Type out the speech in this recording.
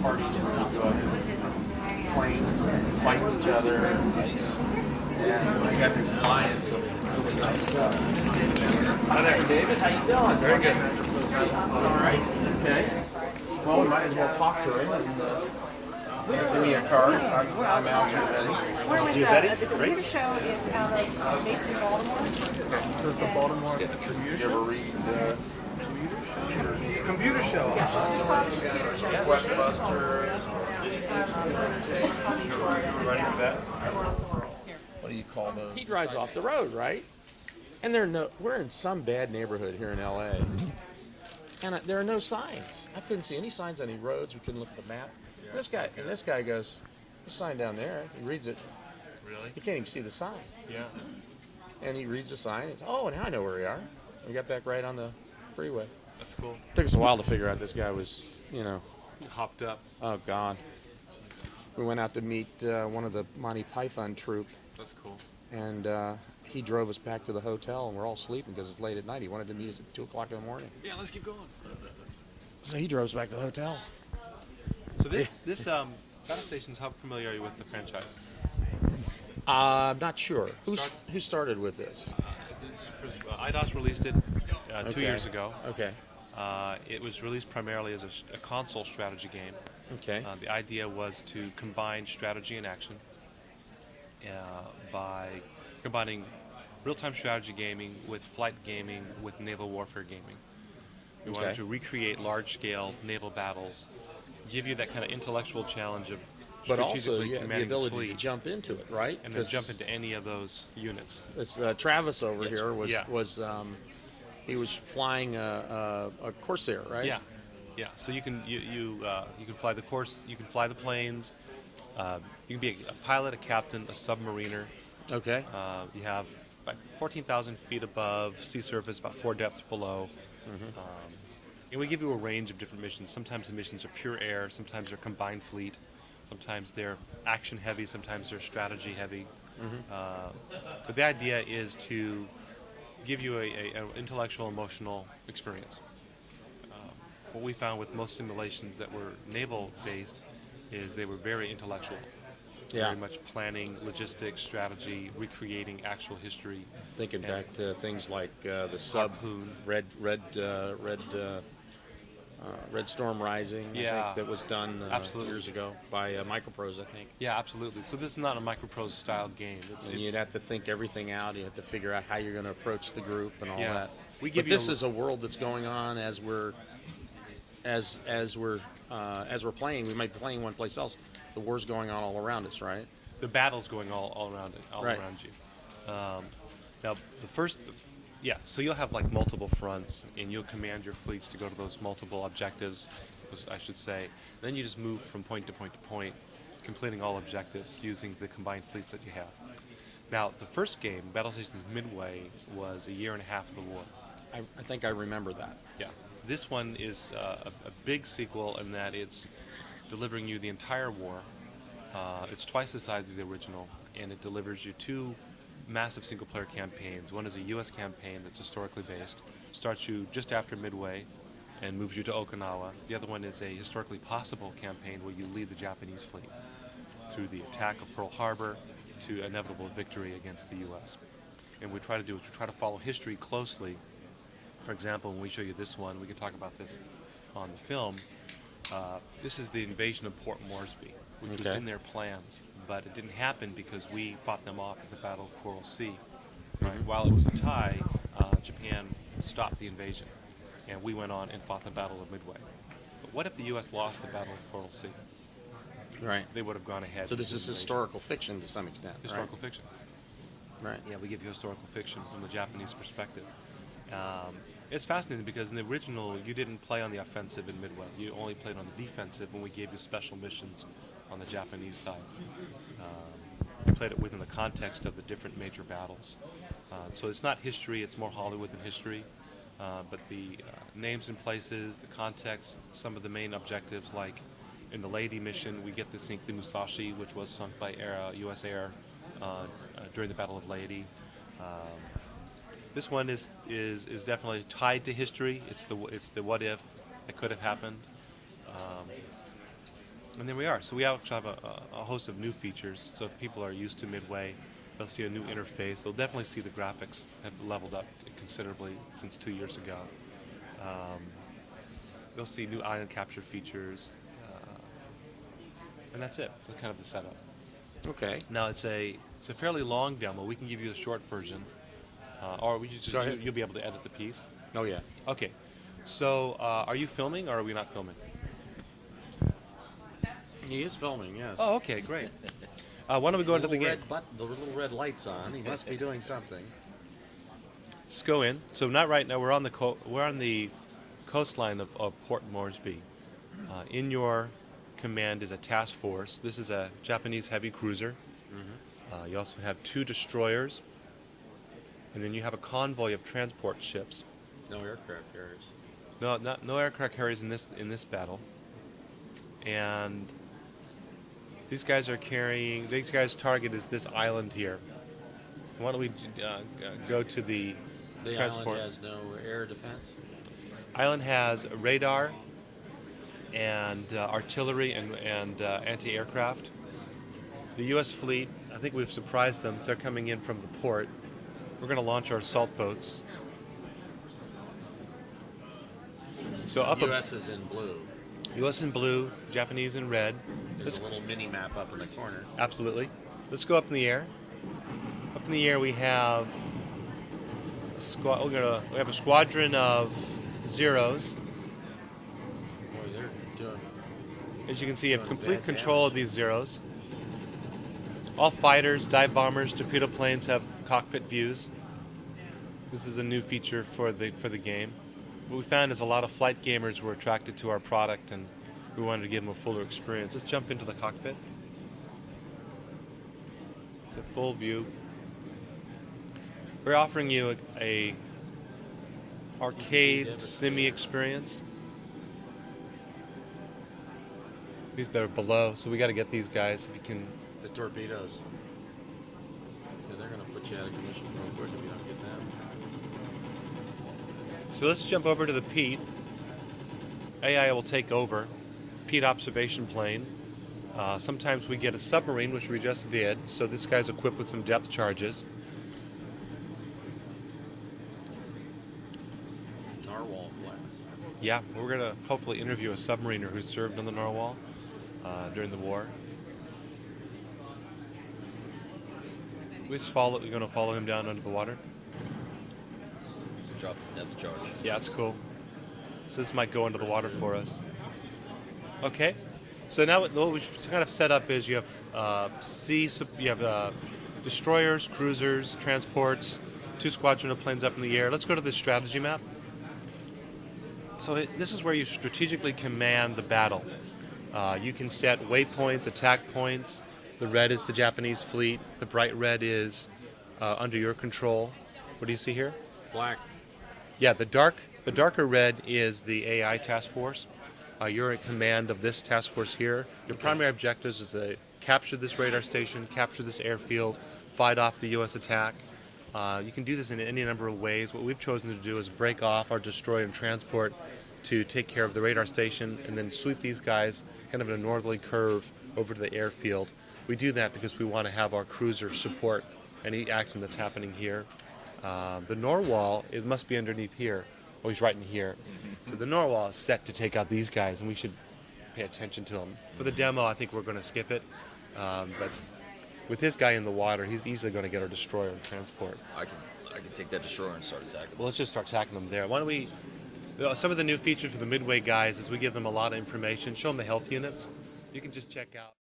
parties where you go up planes and fight each other and ice. And I got to flying some really nice stuff. Hi there, David. How you doing? Very good. All right. Okay. Well, we might as well talk to him. Give me a card. I'm Al Giovetti. We're with Giovetti? the computer show is out of based in Baltimore. Okay, so it's the Baltimore Computer You ever Show? read Computer Show. It's called the computer show. Questbusters? Ready for that? What do you call those? He drives off the road, right? And we're in some bad neighborhood here in LA. And there are no signs. I couldn't see any signs on any roads. We couldn't look at the map. This guy goes, there's a sign down there. He reads it. Really? He can't even see the sign. Yeah. And he reads the sign. It's, oh, now I know where we are. We got back right on the freeway. That's cool. Took us a while to figure out this guy was, Hopped up. oh, God. We went out to meet one of the Monty Python troupe. That's cool. And he drove us back to the hotel, and we're all sleeping because it's late at night. He wanted to meet us at 2 o'clock in the morning. Yeah, let's keep going. So he drove us back to the hotel. So this Battlestations, how familiar are you with the franchise? I'm not sure. Who started with this? Eidos released it 2 years ago. Okay. It was released primarily as a console strategy game. Okay. The idea was to combine strategy and action by combining real-time strategy gaming with flight gaming with naval warfare gaming. We wanted to recreate large-scale naval battles, give you that kind of intellectual challenge of But also strategically you have the commanding the ability to fleet, jump into it, right? and then jump into any of those units. It's, Travis over here was Yeah. he was flying a Corsair, right? Yeah, yeah. So you can fly the course, you can fly the planes. You can be a pilot, a captain, a submariner. Okay. You have about 14,000 feet above sea surface, about 4 depths below. And we give you a range of different missions. Sometimes the missions are pure air, sometimes they're combined fleet, sometimes they're action heavy, sometimes they're strategy heavy. But the idea is to give you an intellectual, emotional experience. What we found with most simulations that were naval based is they were very intellectual. Yeah. Very much planning, logistics, strategy, recreating actual history. Thinking back to things like the sub Harpoon. Red Storm Rising. I Yeah. think that was done Absolutely. years ago by Microprose, I think. Yeah, absolutely. So this is not a microprose style game. And you'd have to think everything out. You have to figure out how you're going to approach the group and all Yeah. that. We But give you this is a world that's going on as we're playing. We might be playing one place else. The war's going on all around us, right? the battle's going all around it, all Right. around you. Now the first, yeah. So you'll have like multiple fronts, and you'll command your fleets to go to those multiple objectives, I should say. Then you just move from point to point to point, completing all objectives using the combined fleets that you have. Now the first game, Battlestations Midway, was a year and a half of the war. I think I remember that. Yeah. This one is a big sequel in that it's delivering you the entire war. It's twice the size of the original, and it delivers you 2 massive single-player campaigns. One is a U.S. campaign that's historically based, starts you just after Midway, and moves you to Okinawa. The other one is a historically possible campaign where you lead the Japanese fleet through the attack of Pearl Harbor to inevitable victory against the U.S. And what we try to do is we try to follow history closely. For example, when we show you this one, we can talk about this on the film. This is the invasion of Port Moresby, which was in their plans, but it didn't happen because we fought them off at the Battle of Coral Sea. Right? While it was a tie, Japan stopped the invasion, and we went on and fought the Battle of Midway. But what if the U.S. lost the Battle of Coral Sea? Right. They would have gone ahead. So this with is the invasion. historical fiction to some extent, Historical fiction. right? Yeah, we give you historical fiction from the Japanese perspective. It's fascinating because in the original, you didn't play on the offensive in Midway. You only played on the defensive when we gave you special missions on the Japanese side. You played it within the context of the different major battles. So it's not history, it's more Hollywood than history. But the names and places, the context, some of the main objectives, like in the Lady mission, we get to sink the Musashi, which was sunk by U.S. Air during the Battle of Leyte. This one is definitely tied to history. It's the what if that could have happened. And there we are. So we actually have a host of new features. So if people are used to Midway, they'll see a new interface. They'll definitely see the graphics have leveled up considerably since 2 years ago. They'll see new island capture features, and that's it. That's kind of the setup. Okay. Now it's a fairly long demo. We can give you a short version, or Go ahead. you'll be able to edit the piece. Oh yeah. Okay. So are you filming or are we not filming? He is filming. Yes. Oh, okay, great. Why don't we go into the game? The little red lights on. He must be doing something. Let's go in. So not right now. We're on the coastline of Port Moresby. In your command is a task force. This is a Japanese heavy cruiser. You also have 2 destroyers, and then you have a convoy of transport ships. No aircraft carriers. No aircraft carriers in this battle. And these guys are carrying. These guys' target is this island here. Why don't we go to the transport? Island has no air defense. Island has radar and artillery and anti-aircraft. The U.S. fleet, I think we've surprised them. They're coming in from the port. We're going to launch our assault boats. So U.S. is in blue. U.S. in blue, Japanese in red. There's a little mini map up in the corner. Absolutely. Let's go up in the air. Up in the air we have we have a squadron of Zeros. Boy, they're doing. As you can see, you have Doing complete bad control of these Zeros. All fighters, dive bombers, torpedo planes have cockpit views. This is a new feature for the game. What we found is a lot of flight gamers were attracted to our product, and we wanted to give them a fuller experience. Let's jump into the cockpit. It's a full view. We're offering you a arcade simi experience. These that are below, so we got to get these guys if you can. The torpedoes. Yeah, they're going to put you out of commission real quick if you don't get them. So let's jump over to the Pete. AI will take over. Pete observation plane. Sometimes we get a submarine, which we just did. So this guy's equipped with some depth charges. Narwhal class. Yeah, we're going to hopefully interview a submariner who served on the Narwhal during the war. We're going to follow him down under the water. Drop the depth charge. Yeah, it's cool. So this might go under the water for us. Okay. So now what we've kind of set up is you have destroyers, cruisers, transports, 2 squadron of planes up in the air. Let's go to the strategy map. So this is where you strategically command the battle. You can set waypoints, attack points. The red is the Japanese fleet. The bright red is under your control. What do you see here? Black. Yeah, the darker red is the AI task force. You're in command of this task force here. Your primary objectives is to capture this radar station, capture this airfield, fight off the U.S. attack. You can do this in any number of ways. What we've chosen to do is break off our destroyer and transport to take care of the radar station and then sweep these guys kind of in a northerly curve over to the airfield. We do that because we want to have our cruiser support any action that's happening here. The Narwhal, it must be underneath here. Oh, he's right in here. So the Narwhal is set to take out these guys, and we should pay attention to him. For the demo, I think we're going to skip it. But with this guy in the water, he's easily going to get our destroyer and transport. I can take that destroyer and start attacking. Well, let's just start attacking them there. Why don't we... Some of the new features for the Midway guys is we give them a lot of information. Show them the health units. You can just check out...